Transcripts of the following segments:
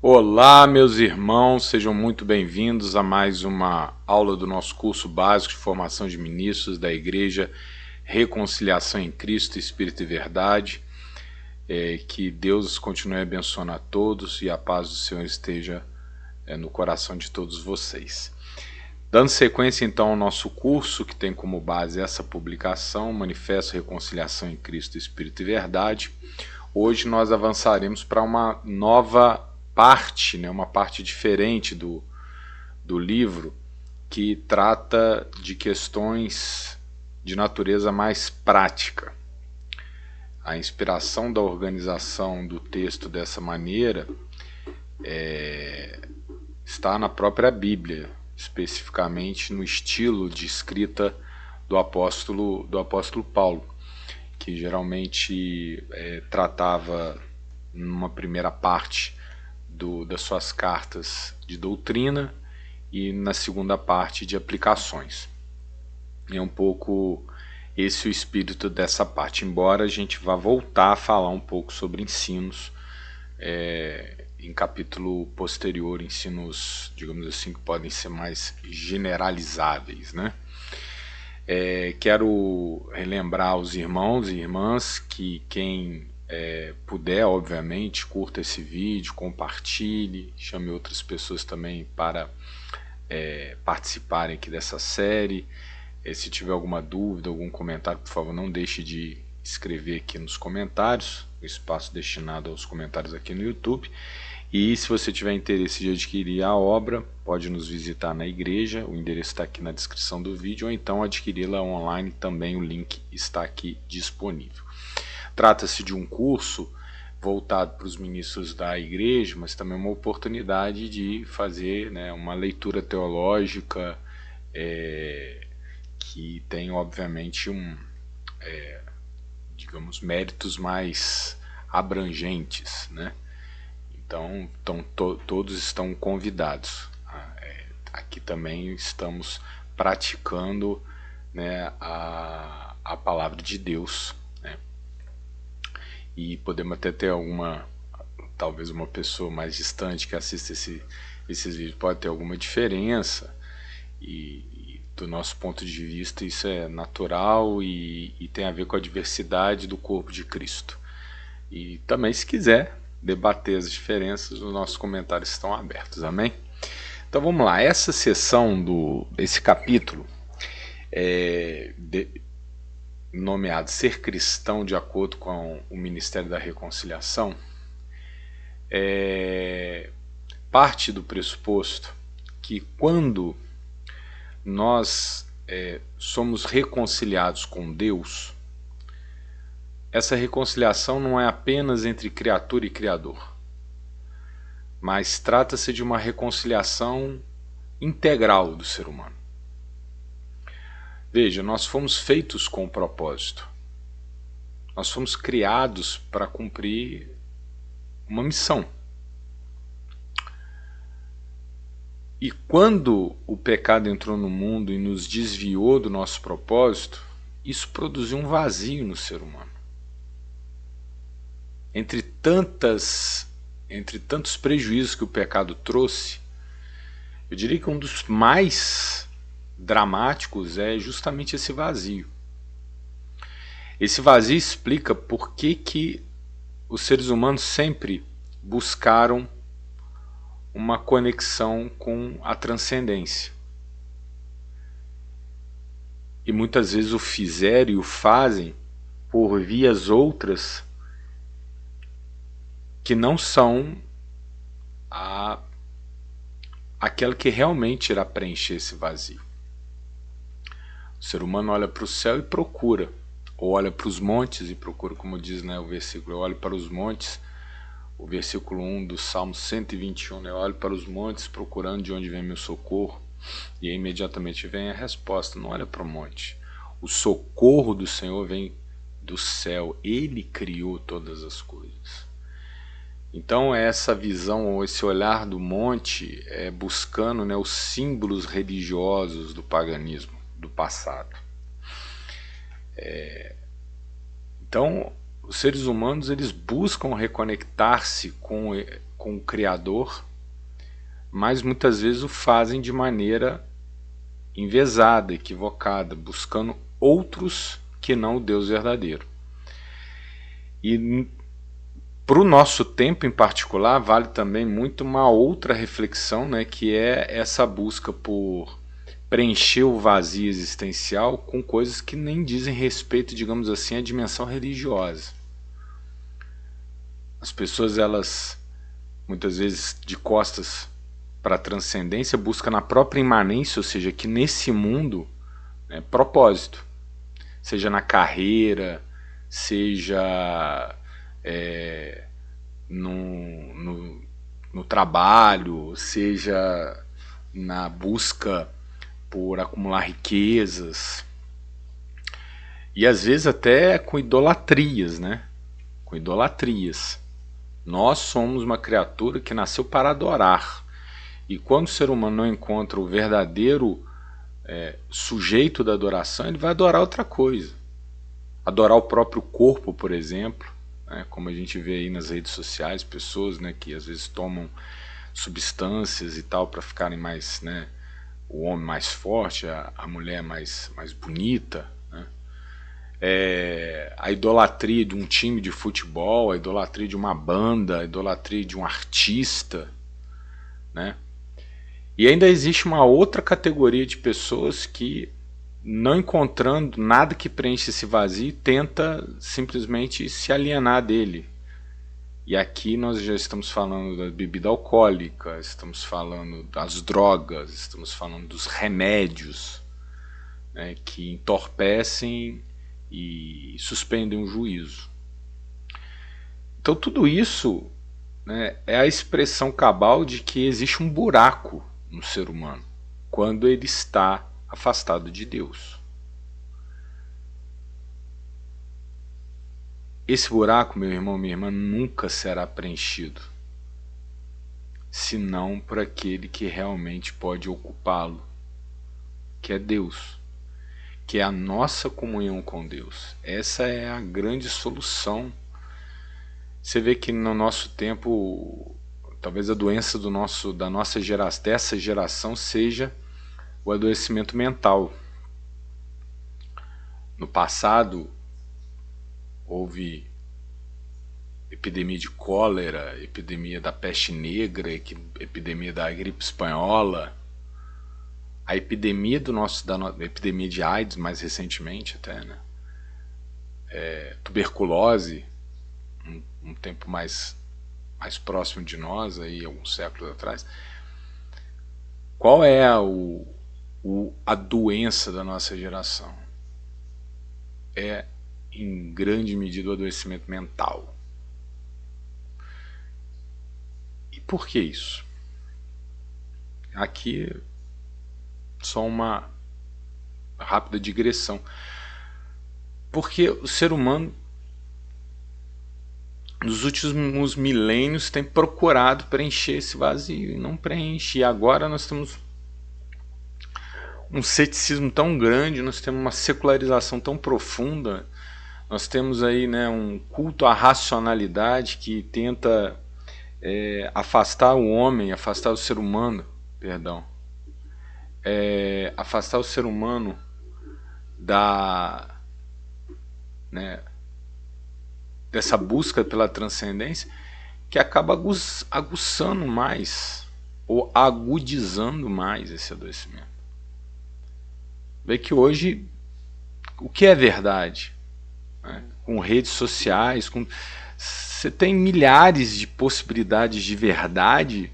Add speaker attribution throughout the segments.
Speaker 1: Olá, meus irmãos, sejam muito bem-vindos a mais uma aula do nosso curso básico de formação de ministros da Igreja Reconciliação em Cristo, Espírito e Verdade. Que Deus continue abençoando a todos e a paz do Senhor esteja no coração de todos vocês. Dando sequência então ao nosso curso, que tem como base essa publicação, Manifesto Reconciliação em Cristo, Espírito e Verdade, hoje nós avançaremos para uma nova parte, uma parte diferente do livro, que trata de questões de natureza mais prática. A inspiração da organização do texto dessa maneira está na própria Bíblia, especificamente no estilo de escrita do apóstolo Paulo, que geralmente tratava numa primeira parte das suas cartas de doutrina e na segunda parte de aplicações. É um pouco esse o espírito dessa parte, embora a gente vá voltar a falar um pouco sobre ensinos em capítulo posterior, ensinos, digamos assim, que podem ser mais generalizáveis, né? Quero relembrar aos irmãos e irmãs que quem puder, obviamente, curta esse vídeo, compartilhe, chame outras pessoas também para participarem aqui dessa série. Se tiver alguma dúvida, algum comentário, por favor, não deixe de escrever aqui nos comentários, o espaço destinado aos comentários aqui no YouTube. E se você tiver interesse de adquirir a obra, pode nos visitar na igreja, o endereço está aqui na descrição do vídeo, ou então adquiri-la online, também o link está aqui disponível. Trata-se de um curso voltado para os ministros da igreja, mas também uma oportunidade de fazer uma leitura teológica que tem, obviamente, digamos, méritos mais abrangentes, né? Então todos estão convidados. Aqui também estamos praticando a palavra de Deus, né? E podemos até ter talvez uma pessoa mais distante que assista esses vídeos, pode ter alguma diferença, e do nosso ponto de vista isso é natural e tem a ver com a diversidade do corpo de Cristo. E também, se quiser debater as diferenças, os nossos comentários estão abertos, amém? Então vamos lá, essa sessão esse capítulo nomeado Ser Cristão de Acordo com o Ministério da Reconciliação, parte do pressuposto que quando nós somos reconciliados com Deus, essa reconciliação não é apenas entre criatura e Criador, mas trata-se de uma reconciliação integral do ser humano. Veja, nós fomos feitos com um propósito. Nós fomos criados para cumprir uma missão. E quando o pecado entrou no mundo e nos desviou do nosso propósito, isso produziu um vazio no ser humano. Entre tantos prejuízos que o pecado trouxe, eu diria que um dos mais dramáticos é justamente esse vazio. Esse vazio explica por que os seres humanos sempre buscaram uma conexão com a transcendência. E muitas vezes o fizeram e o fazem por vias outras que não são aquela que realmente irá preencher esse vazio. O ser humano olha para o céu e procura, ou olha para os montes e procura, como diz o versículo, eu olho para os montes, o versículo 1 do Salmo 121, eu olho para os montes procurando de onde vem meu socorro, e aí imediatamente vem a resposta, não olha para o monte, o socorro do Senhor vem do céu, Ele criou todas as coisas. Então essa visão, ou esse olhar do monte buscando os símbolos religiosos do paganismo do passado. Então os seres humanos eles buscam reconectar-se com com o Criador, mas muitas vezes o fazem de maneira envesada, equivocada, buscando outros que não o Deus verdadeiro. E para o nosso tempo em particular, vale também muito uma outra reflexão, né, que é essa busca por preencher o vazio existencial com coisas que nem dizem respeito, digamos assim, à dimensão religiosa. As pessoas, elas, muitas vezes, de costas para a transcendência, buscam na própria imanência, ou seja, que nesse mundo, né, propósito, seja na carreira, seja no trabalho, seja na busca por acumular riquezas, e às vezes até com idolatrias, né? Com idolatrias. Nós somos uma criatura que nasceu para adorar. E quando o ser humano não encontra o verdadeiro sujeito da adoração, ele vai adorar outra coisa. Adorar o próprio corpo, por exemplo, né? Como a gente vê aí nas redes sociais, pessoas, né, que às vezes tomam substâncias e tal para ficarem mais, né, o homem mais forte, a mulher mais bonita, né? A idolatria de um time de futebol, a idolatria de uma banda, a idolatria de um artista, né? E ainda existe uma outra categoria de pessoas que, não encontrando nada que preenche esse vazio, tenta simplesmente se alienar dele. E aqui nós já estamos falando da bebida alcoólica, estamos falando das drogas, estamos falando dos remédios, né, que entorpecem e suspendem o juízo. Então tudo isso, né, é a expressão cabal de que existe um buraco no ser humano quando ele está afastado de Deus. Esse buraco, meu irmão, minha irmã, nunca será preenchido, senão por aquele que realmente pode ocupá-lo, que é Deus, que é a nossa comunhão com Deus. Essa é a grande solução. Você vê que no nosso tempo, talvez a doença dessa geração seja o adoecimento mental. No passado houve epidemia de cólera, epidemia da peste negra, epidemia da gripe espanhola, a epidemia epidemia de AIDS mais recentemente até, né? Tuberculose, um tempo mais próximo de nós, aí alguns séculos atrás. Qual é a doença da nossa geração? É, em grande medida, o adoecimento mental. E por que isso? Aqui só uma rápida digressão. Porque o ser humano, nos últimos milênios, tem procurado preencher esse vazio e não preenche. E agora nós temos um ceticismo tão grande, nós temos uma secularização tão profunda, nós temos aí, né, um culto à racionalidade que tenta afastar o homem, afastar o ser humano, afastar o ser humano dessa busca pela transcendência, que acaba aguçando mais ou agudizando mais esse adoecimento. Vê que hoje o que é verdade, né? Com redes sociais, você tem milhares de possibilidades de verdade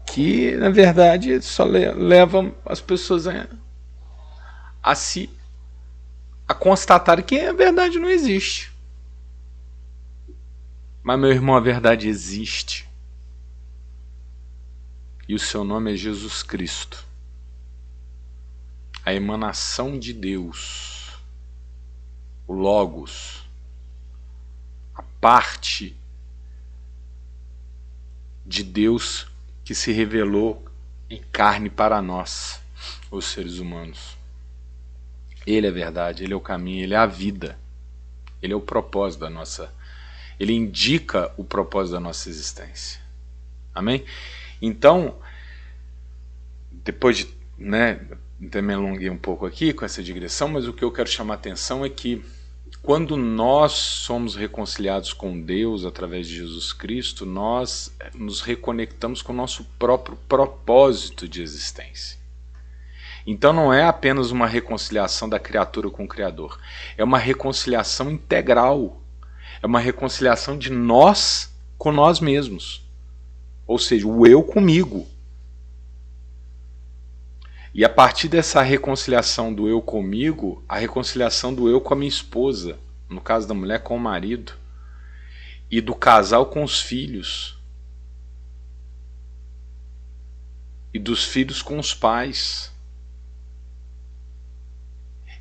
Speaker 1: que na verdade só levam as pessoas a constatar que a verdade não existe. Mas, meu irmão, a verdade existe. E o seu nome é Jesus Cristo, a emanação de Deus, o Logos, a parte de Deus que se revelou em carne para nós, os seres humanos. Ele é a verdade, Ele é o caminho, Ele é a vida, Ele é o propósito da nossa Ele indica o propósito da nossa existência. Amém? Então, depois de, até me alonguei um pouco aqui com essa digressão, mas o que eu quero chamar a atenção é que quando nós somos reconciliados com Deus através de Jesus Cristo, nós nos reconectamos com o nosso próprio propósito de existência. Então não é apenas uma reconciliação da criatura com o Criador, é uma reconciliação integral, é uma reconciliação de nós com nós mesmos, ou seja, o eu comigo. E a partir dessa reconciliação do eu comigo, a reconciliação do eu com a minha esposa, no caso da mulher com o marido, e do casal com os filhos, e dos filhos com os pais,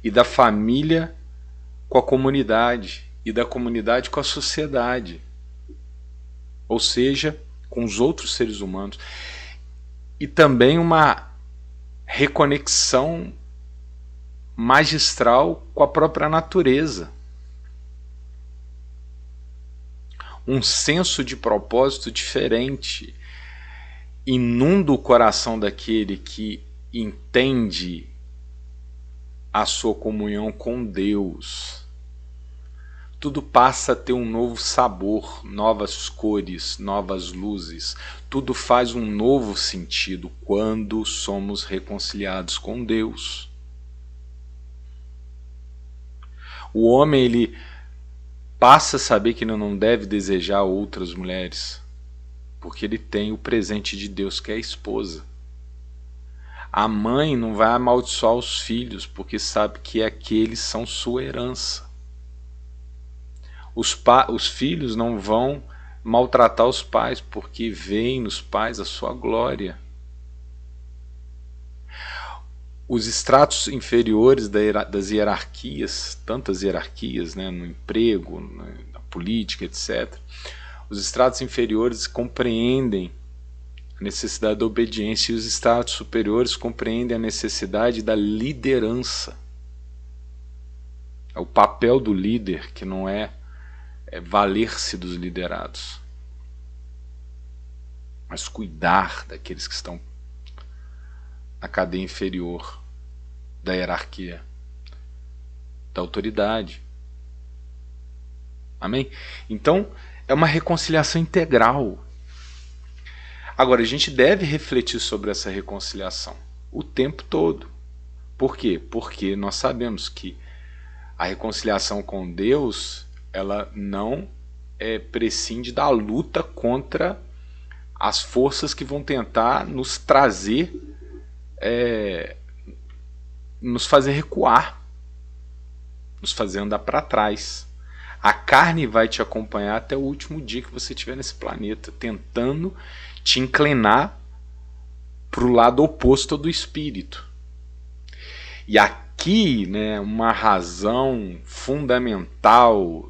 Speaker 1: e da família com a comunidade, e da comunidade com a sociedade, ou seja, com os outros seres humanos. E também uma reconexão magistral com a própria natureza. Um senso de propósito diferente inunda o coração daquele que entende a sua comunhão com Deus. Tudo passa a ter um novo sabor, novas cores, novas luzes. Tudo faz um novo sentido quando somos reconciliados com Deus. O homem, ele passa a saber que ele não deve desejar outras mulheres, porque ele tem o presente de Deus, que é a esposa. A mãe não vai amaldiçoar os filhos, porque sabe que aqueles são sua herança. Os filhos não vão maltratar os pais, porque veem nos pais a sua glória. Os estratos inferiores das hierarquias, tantas hierarquias, no emprego, na política, etc. Os estratos inferiores compreendem a necessidade da obediência e os estratos superiores compreendem a necessidade da liderança. É o papel do líder, que não é valer-se dos liderados, mas cuidar daqueles que estão na cadeia inferior da hierarquia, da autoridade. Amém? Então, é uma reconciliação integral. Agora, a gente deve refletir sobre essa reconciliação o tempo todo. Por quê? Porque nós sabemos que a reconciliação com Deus, ela não prescinde da luta contra as forças que vão tentar nos trazer, nos fazer recuar, nos fazer andar para trás. A carne vai te acompanhar até o último dia que você estiver nesse planeta, tentando te inclinar para o lado oposto do espírito. E aqui, uma razão fundamental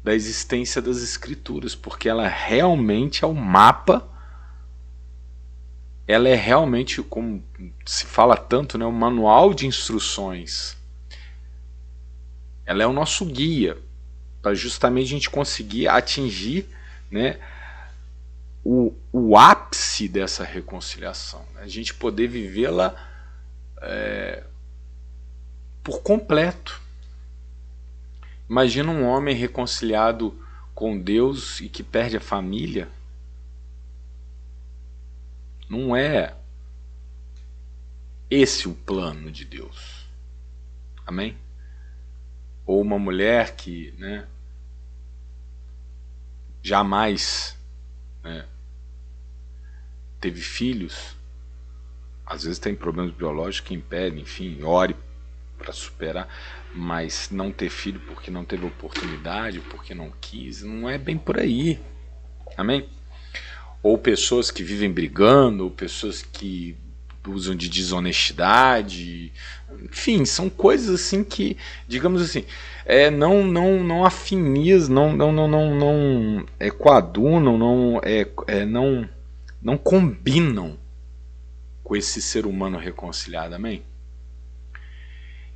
Speaker 1: da existência das Escrituras, porque ela realmente é o mapa, ela é realmente, como se fala tanto, o manual de instruções. Ela é o nosso guia, para justamente a gente conseguir atingir o ápice dessa reconciliação, a gente poder vivê-la por completo. Imagina um homem reconciliado com Deus e que perde a família. Não é esse o plano de Deus. Amém? Ou uma mulher que jamais teve filhos, às vezes tem problemas biológicos que impedem, enfim, ore para superar, mas não ter filho porque não teve oportunidade, porque não quis, não é bem por aí. Amém? Ou pessoas que vivem brigando, ou pessoas que usam de desonestidade, enfim, são coisas assim que, digamos assim, não afinizam, não coadunam, não combinam com esse ser humano reconciliado. Amém?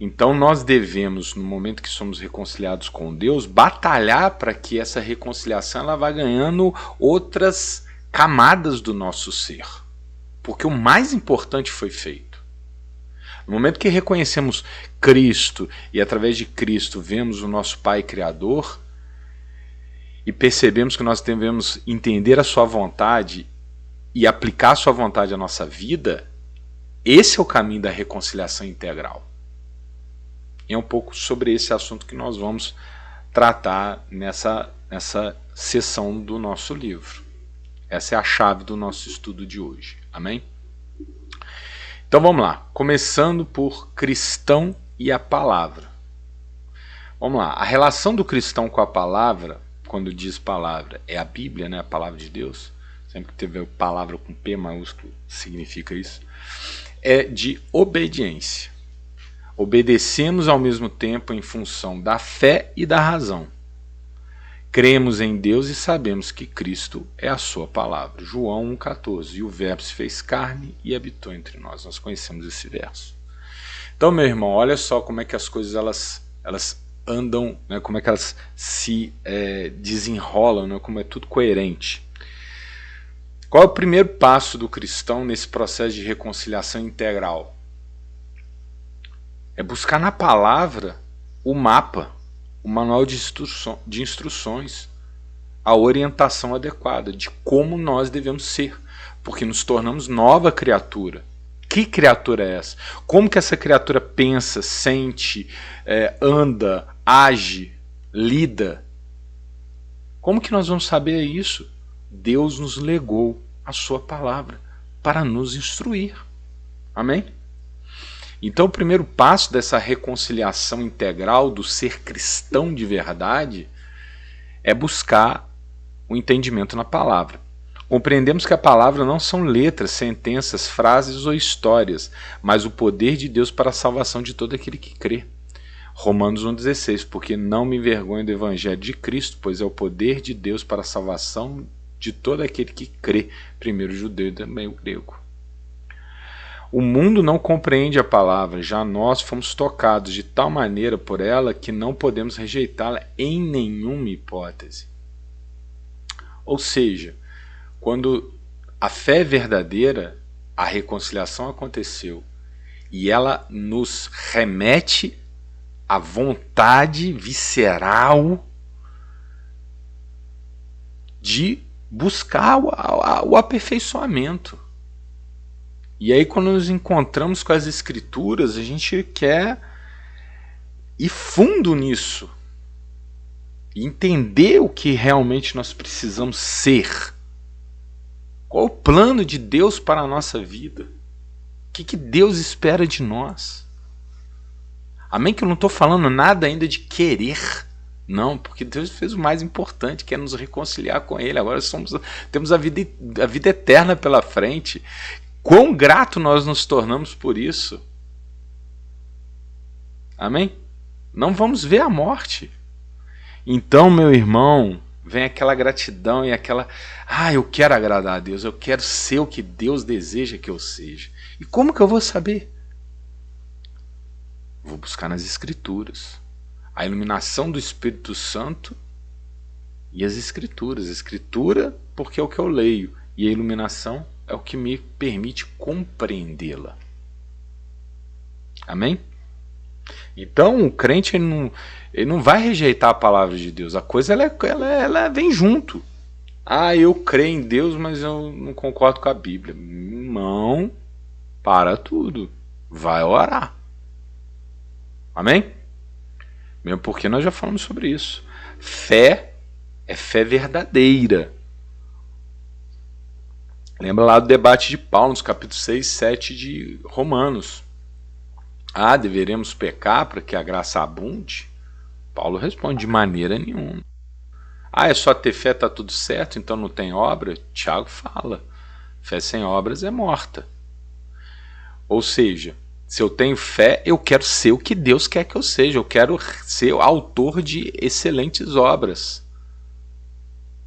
Speaker 1: Então nós devemos, no momento que somos reconciliados com Deus, batalhar para que essa reconciliação ela vá ganhando outras camadas do nosso ser. Porque o mais importante foi feito. No momento que reconhecemos Cristo e através de Cristo vemos o nosso Pai Criador e percebemos que nós devemos entender a sua vontade e aplicar a sua vontade à nossa vida, esse é o caminho da reconciliação integral. E é um pouco sobre esse assunto que nós vamos tratar nessa sessão do nosso livro. Essa é a chave do nosso estudo de hoje. Amém? Então vamos lá. Começando por cristão e a palavra. Vamos lá. A relação do cristão com a palavra, quando diz palavra, é a Bíblia, né? A palavra de Deus. Sempre que teve palavra com P maiúsculo significa isso. É de obediência. Obedecemos ao mesmo tempo em função da fé e da razão. Cremos em Deus e sabemos que Cristo é a sua palavra. João 1,14. E o verbo se fez carne e habitou entre nós. Nós conhecemos esse verso. Então, meu irmão, olha só como é que as coisas elas andam, né, como é que elas se desenrolam, né, como é tudo coerente. Qual é o primeiro passo do cristão nesse processo de reconciliação integral? É buscar na palavra o mapa, o manual de instruções, a orientação adequada de como nós devemos ser, porque nos tornamos nova criatura. Que criatura é essa? Como que essa criatura pensa, sente, anda, age, lida? Como que nós vamos saber isso? Deus nos legou a sua palavra para nos instruir. Amém? Então o primeiro passo dessa reconciliação integral do ser cristão de verdade é buscar o entendimento na palavra. Compreendemos que a palavra não são letras, sentenças, frases ou histórias, mas o poder de Deus para a salvação de todo aquele que crê. Romanos 1,16, porque não me envergonho do evangelho de Cristo, pois é o poder de Deus para a salvação de todo aquele que crê, primeiro o judeu e também o grego. O mundo não compreende a palavra, já nós fomos tocados de tal maneira por ela que não podemos rejeitá-la em nenhuma hipótese. Ou seja, quando a fé é verdadeira, a reconciliação aconteceu e ela nos remete à vontade visceral de buscar o aperfeiçoamento. E aí quando nos encontramos com as escrituras, a gente quer ir fundo nisso. E entender o que realmente nós precisamos ser. Qual o plano de Deus para a nossa vida? O que Deus espera de nós? Amém? Que eu não estou falando nada ainda de querer. Não, porque Deus fez o mais importante, que é nos reconciliar com Ele. Agora temos a vida eterna pela frente. Quão grato nós nos tornamos por isso. Amém? Não vamos ver a morte. Então, meu irmão, vem aquela gratidão e aquela... eu quero agradar a Deus, eu quero ser o que Deus deseja que eu seja. E como que eu vou saber? Vou buscar nas Escrituras. A iluminação do Espírito Santo e as Escrituras. A Escritura, porque é o que eu leio. E a iluminação é o que me permite compreendê-la. Amém? Então, o crente ele não vai rejeitar a palavra de Deus. A coisa ela vem junto. Eu creio em Deus, mas eu não concordo com a Bíblia. Irmão, para tudo. Vai orar. Amém? Mesmo porque nós já falamos sobre isso. Fé é fé verdadeira. Lembra lá do debate de Paulo, nos capítulos 6 e 7 de Romanos. Deveremos pecar para que a graça abunde? Paulo responde, de maneira nenhuma. É só ter fé, está tudo certo, então não tem obra? Tiago fala, fé sem obras é morta. Ou seja, se eu tenho fé, eu quero ser o que Deus quer que eu seja. Eu quero ser autor de excelentes obras.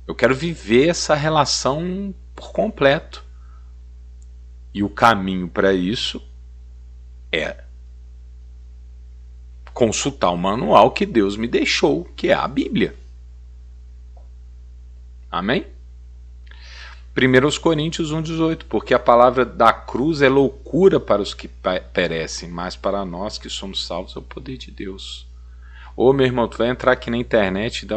Speaker 1: Eu quero viver essa relação por completo. E o caminho para isso é consultar o manual que Deus me deixou, que é a Bíblia. Amém? 1 Coríntios 1,18, porque a palavra da cruz é loucura para os que perecem, mas para nós que somos salvos é o poder de Deus. Ô meu irmão, tu vai entrar aqui na internet,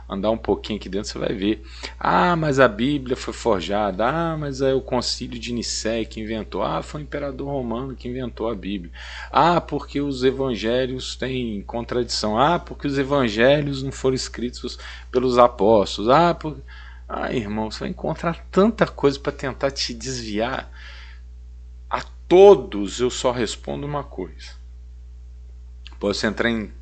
Speaker 1: andar um pouquinho aqui dentro, você vai ver. Ah, mas a Bíblia foi forjada. Ah, mas é o concílio de Nicéia que inventou. Ah, foi o imperador romano que inventou a Bíblia. Ah, porque os evangelhos têm contradição. Ah, porque os evangelhos não foram escritos pelos apóstolos. Ah, irmão, você vai encontrar tanta coisa para tentar te desviar. A todos eu só respondo uma coisa. Posso entrar em...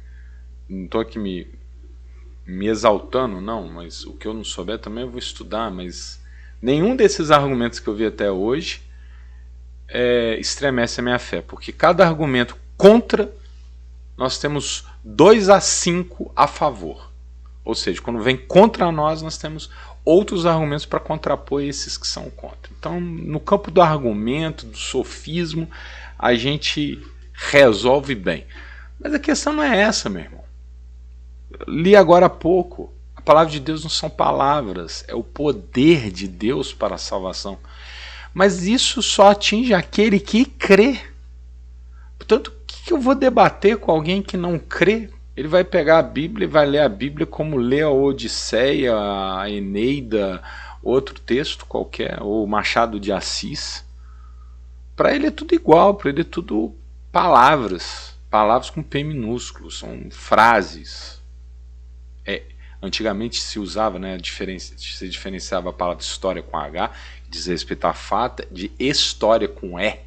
Speaker 1: Não estou aqui me exaltando, não, mas o que eu não souber também eu vou estudar, mas nenhum desses argumentos que eu vi até hoje estremece a minha fé, porque cada argumento contra, nós temos 2 a 5 a favor. Ou seja, quando vem contra nós, nós temos outros argumentos para contrapor esses que são contra. Então, no campo do argumento, do sofismo, a gente resolve bem. Mas a questão não é essa, meu irmão. Li agora há pouco. A palavra de Deus não são palavras, é o poder de Deus para a salvação. Mas isso só atinge aquele que crê. Portanto, o que eu vou debater com alguém que não crê? Ele vai pegar a Bíblia e vai ler a Bíblia como lê a Odisseia, a Eneida, outro texto qualquer, ou Machado de Assis. Para ele é tudo igual, para ele é tudo palavras com P minúsculo, são frases. Antigamente se usava, né, se diferenciava a palavra história com H, que diz respeito a fato, de história com E,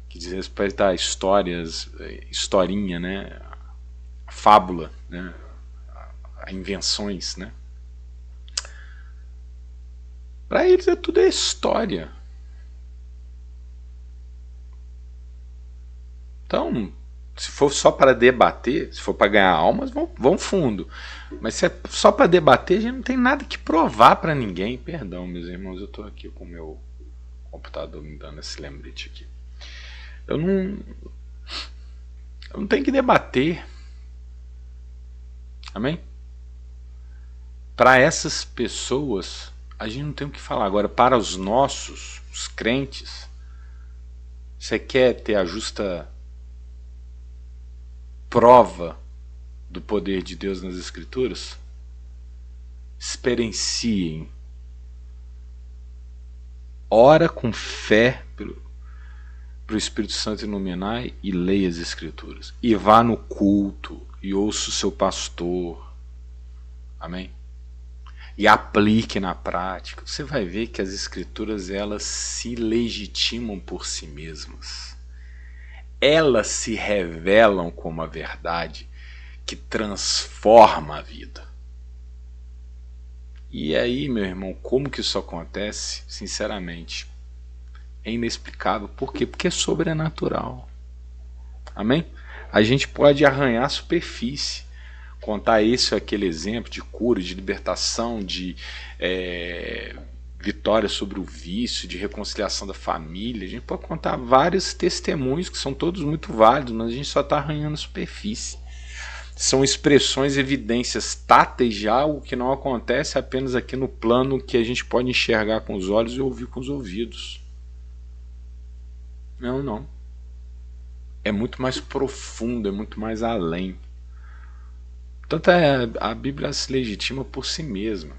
Speaker 1: que diz respeito a histórias, historinha, né? Fábula, né? A invenções, né? Para eles tudo é história. Então, se for só para debater, se for para ganhar almas, vão fundo. Mas se é só para debater, a gente não tem nada que provar para ninguém. Perdão, meus irmãos, eu estou aqui com o meu computador me dando esse lembrete aqui. Eu não tenho que debater. Amém? Para essas pessoas, a gente não tem o que falar. Agora, para os nossos, os crentes, você quer ter a justa prova do poder de Deus nas Escrituras? Experienciem. Ora com fé para o Espírito Santo iluminar e leia as Escrituras. E vá no culto e ouça o seu pastor. Amém? E aplique na prática. Você vai ver que as Escrituras, elas se legitimam por si mesmas. Elas se revelam como a verdade que transforma a vida. E aí, meu irmão, como que isso acontece? Sinceramente, é inexplicável. Por quê? Porque é sobrenatural. Amém? A gente pode arranhar a superfície, contar esse ou aquele exemplo de cura, de libertação, de vitória sobre o vício, de reconciliação da família. A gente pode contar vários testemunhos que são todos muito válidos, mas a gente só está arranhando a superfície. São expressões, evidências táteis de algo que não acontece apenas aqui no plano que a gente pode enxergar com os olhos e ouvir com os ouvidos. Não. É muito mais profundo, é muito mais além. Portanto, a Bíblia se legitima por si mesma.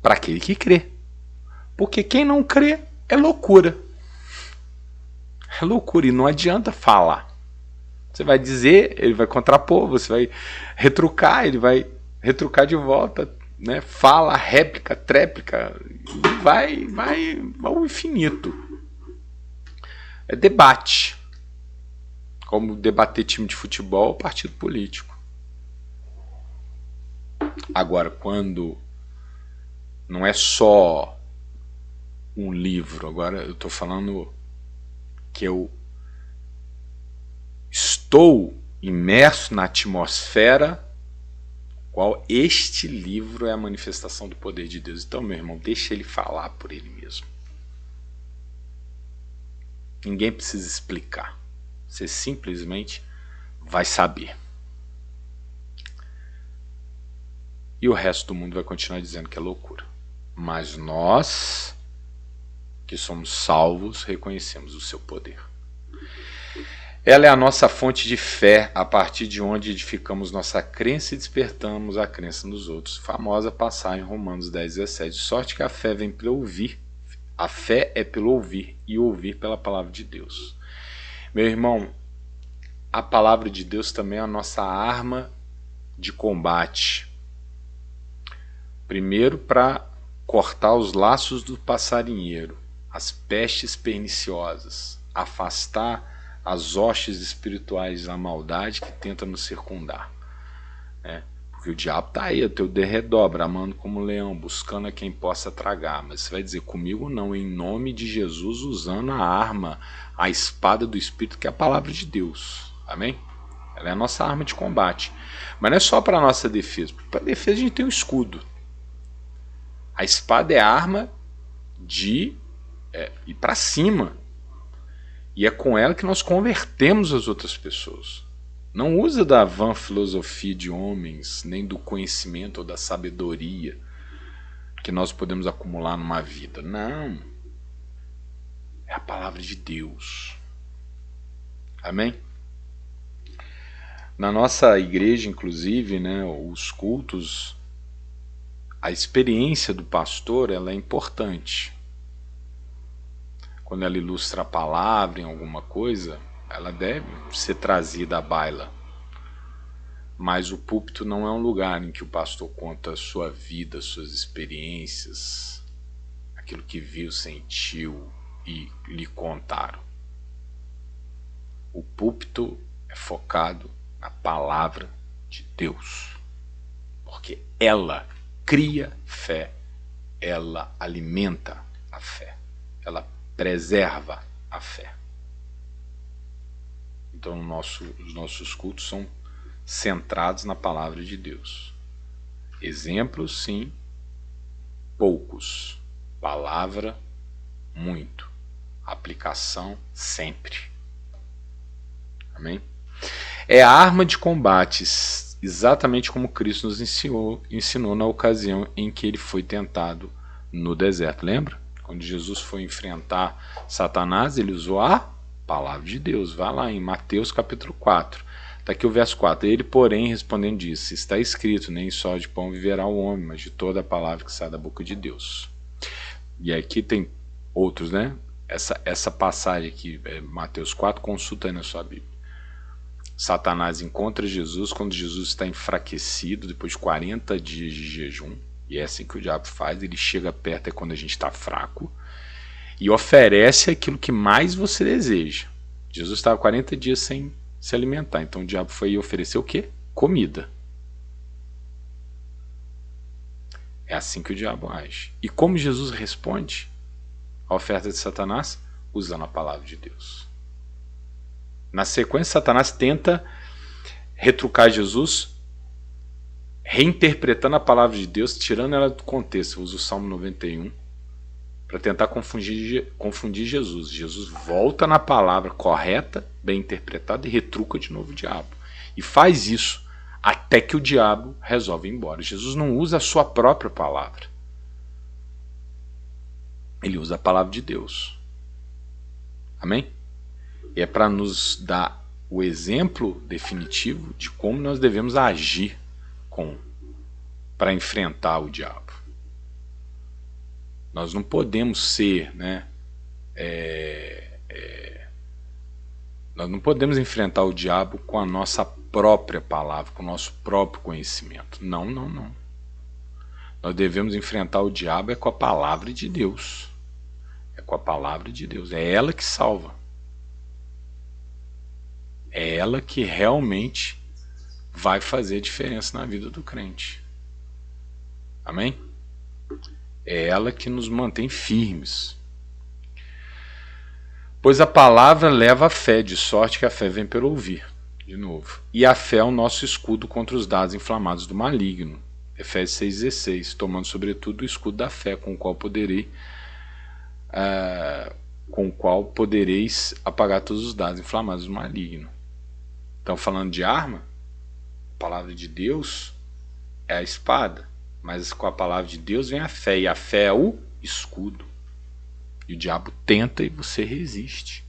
Speaker 1: Para aquele que crê. Porque quem não crê é loucura. É loucura e não adianta falar. Você vai dizer, ele vai contrapor, você vai retrucar, ele vai retrucar de volta, né? Fala, réplica, tréplica, vai ao infinito. É debate. Como debater time de futebol ou partido político. Agora, quando não é só um livro, agora eu estou falando que eu estou imerso na atmosfera qual este livro é a manifestação do poder de Deus. Então, meu irmão, deixa ele falar por ele mesmo. Ninguém precisa explicar. Você simplesmente vai saber. E o resto do mundo vai continuar dizendo que é loucura. Mas nós, que somos salvos, reconhecemos o seu poder. Ela é a nossa fonte de fé, a partir de onde edificamos nossa crença e despertamos a crença nos outros. Famosa passagem em Romanos 10:17. De sorte que a fé vem pelo ouvir. A fé é pelo ouvir, e ouvir pela palavra de Deus. Meu irmão, a palavra de Deus também é a nossa arma de combate. Primeiro, para cortar os laços do passarinheiro, as pestes perniciosas, afastar as hostes espirituais da maldade que tenta nos circundar, né? Porque o diabo está aí, ao teu derredor, bramando como um leão, buscando a quem possa tragar. Mas você vai dizer, comigo não, em nome de Jesus, usando a arma, a espada do Espírito, que é a palavra de Deus. Amém? Ela é a nossa arma de combate. Mas não é só para a nossa defesa. Para a defesa a gente tem um escudo. A espada é a arma de ir para cima. E é com ela que nós convertemos as outras pessoas. Não usa da vã filosofia de homens, nem do conhecimento ou da sabedoria que nós podemos acumular numa vida. Não. É a palavra de Deus. Amém? Na nossa igreja, inclusive, né, os cultos, a experiência do pastor, ela é importante. Quando ela ilustra a palavra em alguma coisa, ela deve ser trazida à baila. Mas o púlpito não é um lugar em que o pastor conta a sua vida, suas experiências, aquilo que viu, sentiu e lhe contaram. O púlpito é focado na palavra de Deus, porque ela cria fé, ela alimenta a fé, ela preserva a fé. Então os nossos cultos são centrados na palavra de Deus. Exemplos, sim, poucos. Palavra, muito. Aplicação, sempre. Amém? É a arma de combate, exatamente como Cristo nos ensinou na ocasião em que ele foi tentado no deserto. Lembra? Quando Jesus foi enfrentar Satanás, ele usou a palavra de Deus. Vá lá em Mateus capítulo 4. Está aqui o verso 4. Ele, porém, respondendo, disse: está escrito, nem só de pão viverá o homem, mas de toda a palavra que sai da boca de Deus. E aqui tem outros, né? Essa passagem aqui, Mateus 4, consulta aí na sua Bíblia. Satanás encontra Jesus quando Jesus está enfraquecido, depois de 40 dias de jejum. E é assim que o diabo faz, ele chega perto quando a gente está fraco e oferece aquilo que mais você deseja. Jesus estava 40 dias sem se alimentar, então o diabo foi oferecer o quê? Comida. É assim que o diabo age. E como Jesus responde à oferta de Satanás? Usando a palavra de Deus. Na sequência, Satanás tenta retrucar Jesus, reinterpretando a palavra de Deus, tirando ela do contexto. Usa o Salmo 91 para tentar confundir Jesus. Jesus volta na palavra correta, bem interpretada, e retruca de novo o diabo. E faz isso até que o diabo resolve ir embora. Jesus não usa a sua própria palavra. Ele usa a palavra de Deus. Amém? E é para nos dar o exemplo definitivo de como nós devemos agir para enfrentar o diabo. Nós não podemos ser, né, nós não podemos enfrentar o diabo com a nossa própria palavra, com o nosso próprio conhecimento. Não, não, não. Nós devemos enfrentar o diabo com a palavra de Deus. É com a palavra de Deus. É ela que salva. É ela que realmente vai fazer a diferença na vida do crente. Amém? É ela que nos mantém firmes. Pois a palavra leva a fé, de sorte que a fé vem pelo ouvir. De novo. E a fé é o nosso escudo contra os dardos inflamados do maligno. Efésios 6,16. Tomando sobretudo o escudo da fé, com o qual podereis apagar todos os dardos inflamados do maligno. Estão falando de arma? A palavra de Deus é a espada, mas com a palavra de Deus vem a fé, e a fé é o escudo. E o diabo tenta e você resiste.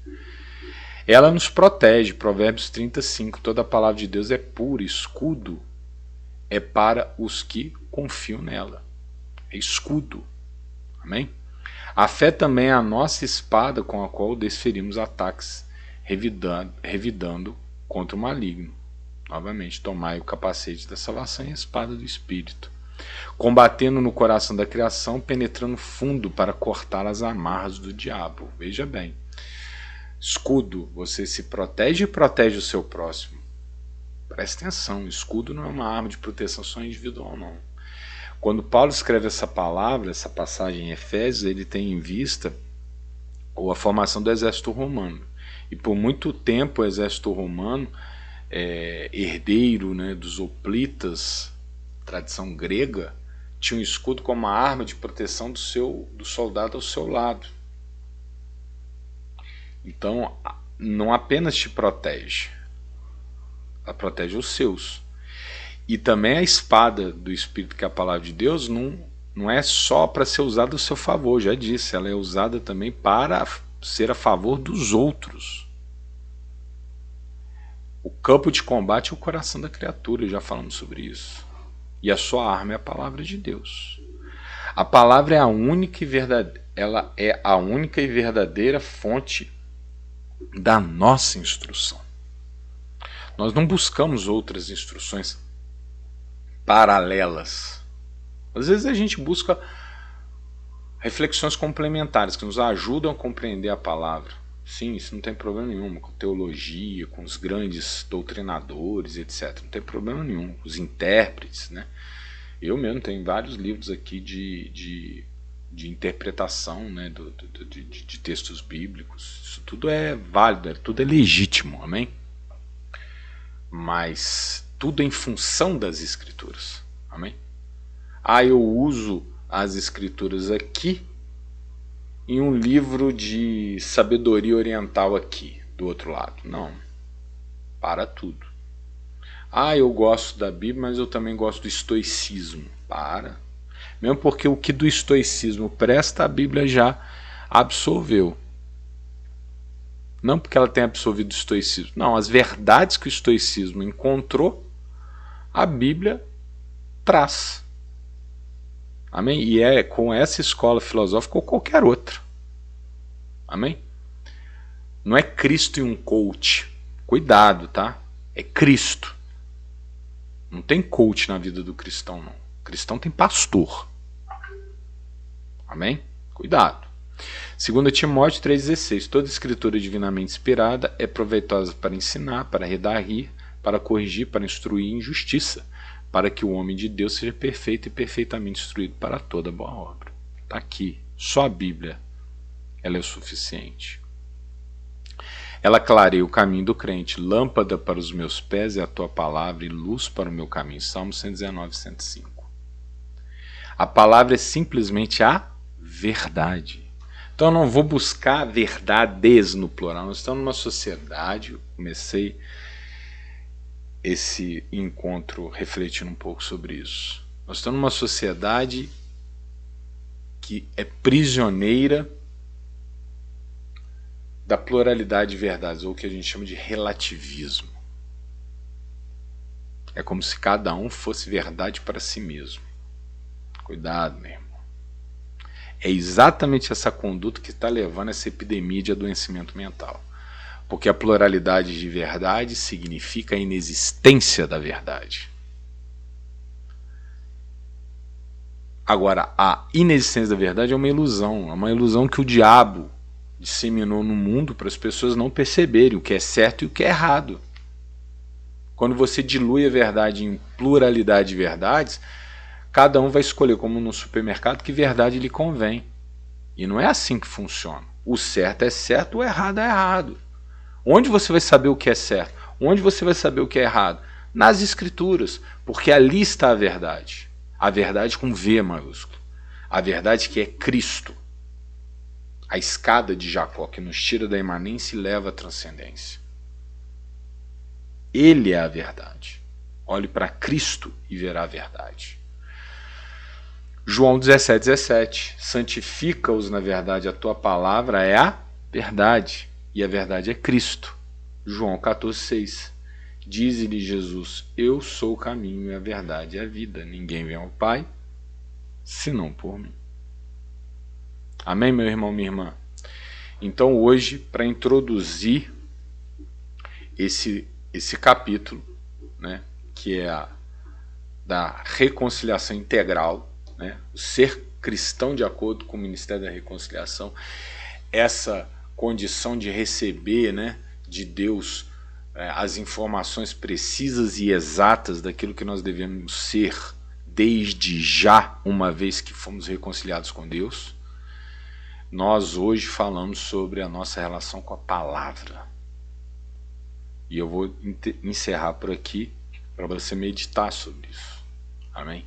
Speaker 1: Ela nos protege, Provérbios 35, toda a palavra de Deus é pura, escudo é para os que confiam nela. É escudo. Amém? A fé também é a nossa espada com a qual desferimos ataques, revidando contra o maligno. Novamente, tomai o capacete da salvação e a espada do Espírito, combatendo no coração da criação, penetrando fundo para cortar as amarras do diabo. Veja bem, escudo, você se protege e protege o seu próximo. Preste atenção, escudo não é uma arma de proteção só individual, não. Quando Paulo escreve essa palavra, essa passagem em Efésios, ele tem em vista a formação do exército romano. E por muito tempo o exército romano, herdeiro, né, dos hoplitas, tradição grega, tinha um escudo como uma arma de proteção do soldado ao seu lado. Então, não apenas te protege, ela protege os seus. E também a espada do Espírito, que é a palavra de Deus, não é só para ser usada a seu favor, já disse, ela é usada também para ser a favor dos outros. O campo de combate é o coração da criatura, já falamos sobre isso. E a sua arma é a palavra de Deus. A palavra é a única e verdadeira fonte da nossa instrução. Nós não buscamos outras instruções paralelas. Às vezes a gente busca reflexões complementares que nos ajudam a compreender a palavra. Sim, isso não tem problema nenhum, com teologia, com os grandes doutrinadores, etc. Não tem problema nenhum. Os intérpretes, né? Eu mesmo tenho vários livros aqui de interpretação, né, de textos bíblicos. Isso tudo é válido, tudo é legítimo, amém? Mas tudo em função das escrituras, amém? Eu uso as escrituras aqui em um livro de sabedoria oriental aqui, do outro lado. Não, para tudo. Eu gosto da Bíblia, mas eu também gosto do estoicismo. Para. Mesmo porque o que do estoicismo presta, a Bíblia já absorveu. Não porque ela tenha absorvido o estoicismo. Não, as verdades que o estoicismo encontrou, a Bíblia traz. Amém? E é com essa escola filosófica ou qualquer outra. Amém? Não é Cristo e um coach. Cuidado, tá? É Cristo. Não tem coach na vida do cristão, não. O cristão tem pastor. Amém? Cuidado. 2 Timóteo 3,16. Toda escritura divinamente inspirada é proveitosa para ensinar, para redarguir, para corrigir, para instruir em justiça, para que o homem de Deus seja perfeito e perfeitamente instruído para toda boa obra. Está aqui. Só a Bíblia ela é o suficiente. Ela clareia o caminho do crente, lâmpada para os meus pés é a tua palavra e luz para o meu caminho. Salmo 119, 105. A palavra é simplesmente a verdade. Então eu não vou buscar verdades no plural. Nós estamos numa sociedade, eu comecei esse encontro refletindo um pouco sobre isso. Nós estamos numa sociedade que é prisioneira da pluralidade de verdades, ou o que a gente chama de relativismo. É como se cada um fosse verdade para si mesmo. Cuidado, meu irmão. É exatamente essa conduta que está levando a essa epidemia de adoecimento mental. Porque a pluralidade de verdade significa a inexistência da verdade. Agora, a inexistência da verdade é uma ilusão que o diabo disseminou no mundo para as pessoas não perceberem o que é certo e o que é errado. Quando você dilui a verdade em pluralidade de verdades, cada um vai escolher, como no supermercado, que verdade lhe convém. E não é assim que funciona. O certo é certo, o errado é errado. Onde você vai saber o que é certo? Onde você vai saber o que é errado? Nas escrituras, porque ali está a verdade. A verdade com V maiúsculo. A verdade que é Cristo. A escada de Jacó que nos tira da imanência e leva à transcendência. Ele é a verdade. Olhe para Cristo e verá a verdade. João 17:17. Santifica-os na verdade, a tua palavra é a verdade, e a verdade é Cristo. João 14:6. Diz-lhe Jesus: eu sou o caminho, a verdade e a vida. Ninguém vem ao Pai senão por mim. Amém, meu irmão, minha irmã? Então hoje, para introduzir esse capítulo, né, que é da reconciliação integral, né, o ser cristão de acordo com o Ministério da Reconciliação, essa condição de receber, né, de Deus as informações precisas e exatas daquilo que nós devemos ser desde já, uma vez que fomos reconciliados com Deus. Nós hoje falamos sobre a nossa relação com a palavra. E eu vou encerrar por aqui para você meditar sobre isso. Amém?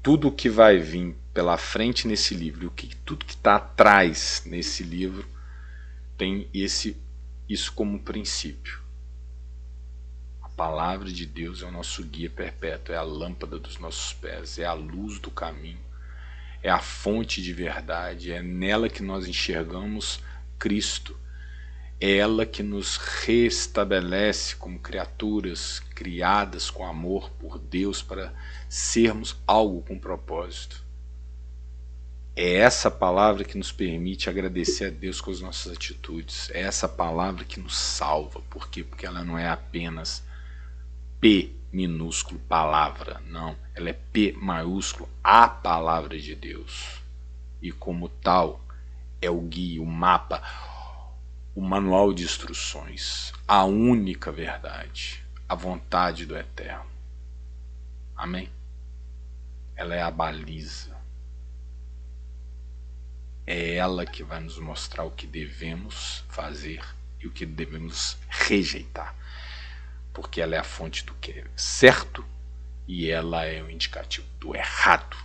Speaker 1: Tudo que vai vir pela frente nesse livro, tudo que está atrás nesse livro, tem isso como princípio. A palavra de Deus é o nosso guia perpétuo, é a lâmpada dos nossos pés, é a luz do caminho, é a fonte de verdade, é nela que nós enxergamos Cristo. É ela que nos restabelece como criaturas criadas com amor por Deus para sermos algo com propósito. É essa palavra que nos permite agradecer a Deus com as nossas atitudes. É essa palavra que nos salva. Por quê? Porque ela não é apenas P minúsculo palavra, não. Ela é P maiúsculo, a palavra de Deus. E como tal, é o guia, o mapa, o manual de instruções, a única verdade, a vontade do Eterno. Amém? Ela é a baliza. É ela que vai nos mostrar o que devemos fazer e o que devemos rejeitar. Porque ela é a fonte do que é certo e ela é o indicativo do errado.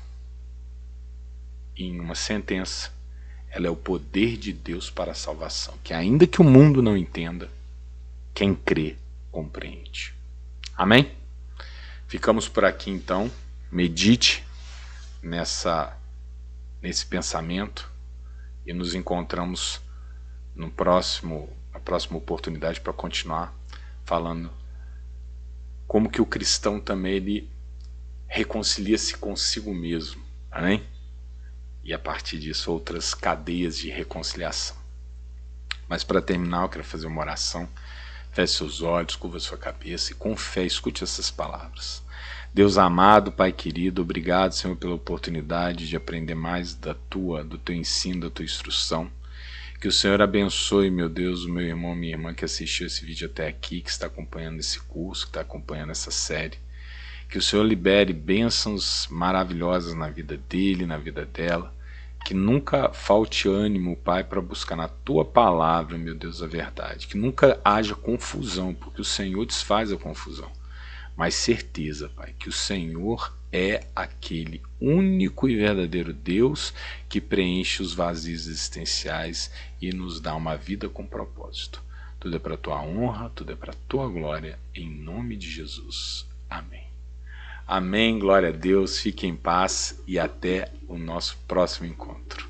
Speaker 1: Em uma sentença, ela é o poder de Deus para a salvação, que ainda que o mundo não entenda, quem crê, compreende. Amém? Ficamos por aqui então. Medite nesse pensamento e nos encontramos na próxima oportunidade para continuar falando como que o cristão também ele reconcilia-se consigo mesmo. Amém? E a partir disso outras cadeias de reconciliação. Mas para terminar eu quero fazer uma oração. Feche seus olhos, curva sua cabeça e com fé escute essas palavras. Deus amado, Pai querido, obrigado, Senhor, pela oportunidade de aprender mais do teu ensino, da tua instrução. Que o Senhor abençoe, meu Deus, o meu irmão, minha irmã que assistiu esse vídeo até aqui, que está acompanhando esse curso, que está acompanhando essa série. Que o Senhor libere bênçãos maravilhosas na vida dele, na vida dela. Que nunca falte ânimo, Pai, para buscar na Tua palavra, meu Deus, a verdade. Que nunca haja confusão, porque o Senhor desfaz a confusão. Mas certeza, Pai, que o Senhor é aquele único e verdadeiro Deus que preenche os vazios existenciais e nos dá uma vida com propósito. Tudo é para a Tua honra, tudo é para a Tua glória, em nome de Jesus. Amém. Amém, glória a Deus, fique em paz e até o nosso próximo encontro.